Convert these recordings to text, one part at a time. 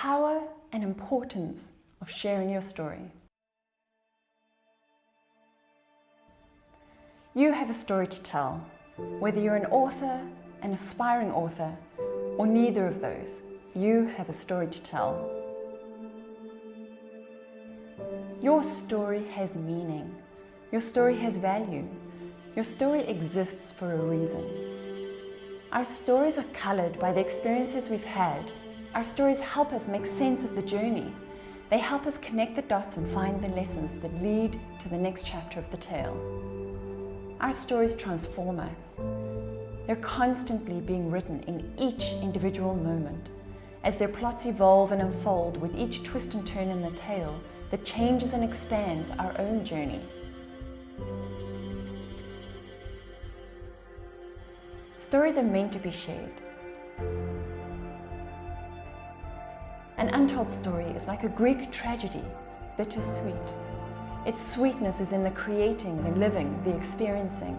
power and importance of sharing your story. You have a story to tell, whether you're an author, an aspiring author, or neither of those. You have a story to tell. Your story has meaning. Your story has value. Your story exists for a reason. Our stories are colored by the experiences we've had. Our stories help us make sense of the journey. They help us connect the dots and find the lessons that lead to the next chapter of the tale. Our stories transform us. They're constantly being written in each individual moment, as their plots evolve and unfold with each twist and turn in the tale that changes and expands our own journey. Stories are meant to be shared. An untold story is like a Greek tragedy, bittersweet. Its sweetness is in the creating, the living, the experiencing.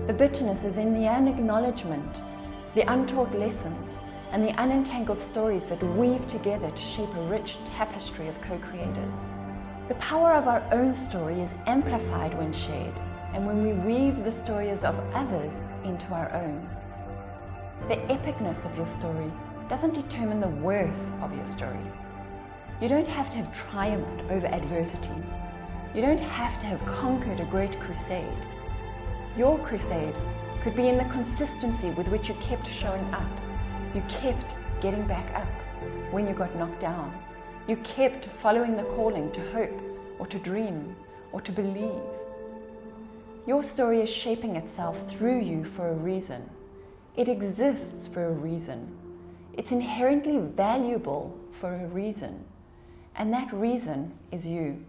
The bitterness is in the unacknowledgement, the untaught lessons, and the unentangled stories that weave together to shape a rich tapestry of co-creators. The power of our own story is amplified when shared, and when we weave the stories of others into our own. The epicness of your story doesn't determine the worth of your story. You don't have to have triumphed over adversity. You don't have to have conquered a great crusade. Your crusade could be in the consistency with which you kept showing up. You kept getting back up when you got knocked down. You kept following the calling to hope or to dream or to believe. Your story is shaping itself through you for a reason. It exists for a reason. It's inherently valuable for a reason. And that reason is you.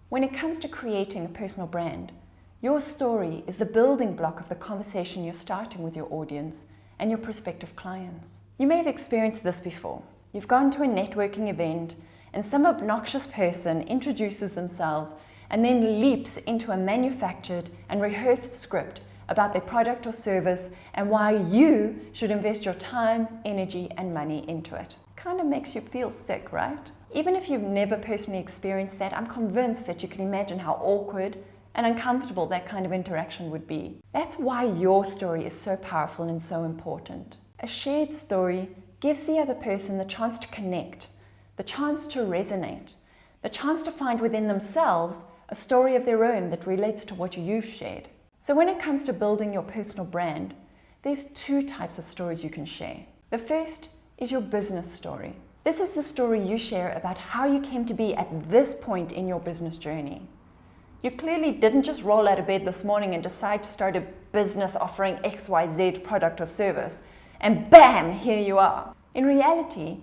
When it comes to creating a personal brand, your story is the building block of the conversation you're starting with your audience and your prospective clients. You may have experienced this before. You've gone to a networking event and some obnoxious person introduces themselves and then leaps into a manufactured and rehearsed script about their product or service and why you should invest your time, energy, and money into it. Kind of makes you feel sick, right? Even if you've never personally experienced that, I'm convinced that you can imagine how awkward and uncomfortable that kind of interaction would be. That's why your story is so powerful and so important. A shared story gives the other person the chance to connect, the chance to resonate, the chance to find within themselves a story of their own that relates to what you've shared. So when it comes to building your personal brand, there's two types of stories you can share. The first is your business story. This is the story you share about how you came to be at this point in your business journey. You clearly didn't just roll out of bed this morning and decide to start a business offering XYZ product or service, and bam, here you are. In reality,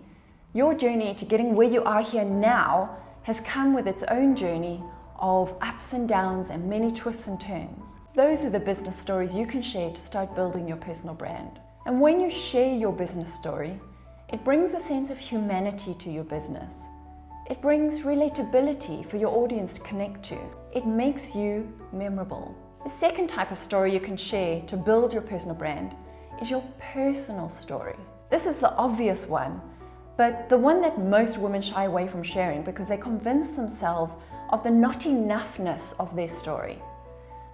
your journey to getting where you are here now has come with its own journey of ups and downs and many twists and turns. Those are the business stories you can share to start building your personal brand. And when you share your business story, it brings a sense of humanity to your business. It brings relatability for your audience to connect to. It makes you memorable. The second type of story you can share to build your personal brand is your personal story. This is the obvious one, but the one that most women shy away from sharing because they convince themselves of the not enoughness of their story.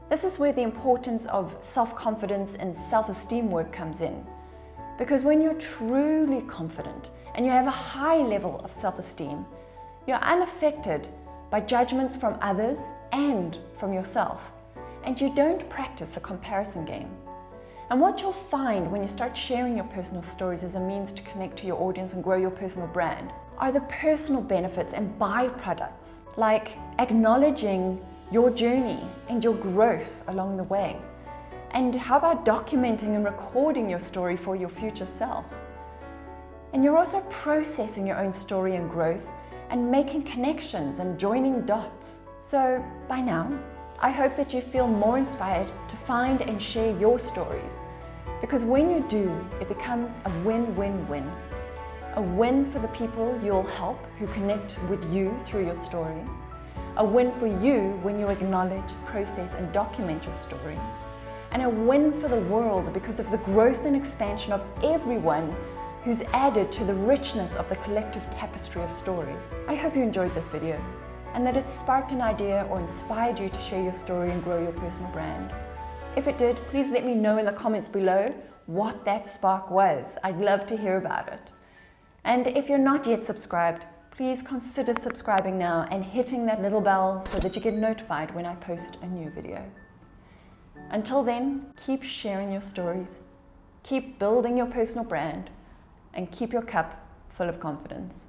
This is where the importance of self-confidence and self-esteem work comes in. Because when you're truly confident and you have a high level of self-esteem, you're unaffected by judgments from others and from yourself. And you don't practice the comparison game. And what you'll find when you start sharing your personal stories as a means to connect to your audience and grow your personal brand are the personal benefits and byproducts, like acknowledging your journey and your growth along the way. And how about documenting and recording your story for your future self? And you're also processing your own story and growth and making connections and joining dots. So by now, I hope that you feel more inspired to find and share your stories. Because when you do, it becomes a win-win-win. A win for the people you'll help who connect with you through your story. A win for you when you acknowledge, process, and document your story. And a win for the world because of the growth and expansion of everyone who's added to the richness of the collective tapestry of stories. I hope you enjoyed this video and that it sparked an idea or inspired you to share your story and grow your personal brand. If it did, please let me know in the comments below what that spark was. I'd love to hear about it. And if you're not yet subscribed, please consider subscribing now and hitting that little bell so that you get notified when I post a new video. Until then, keep sharing your stories, keep building your personal brand, and keep your cup full of confidence.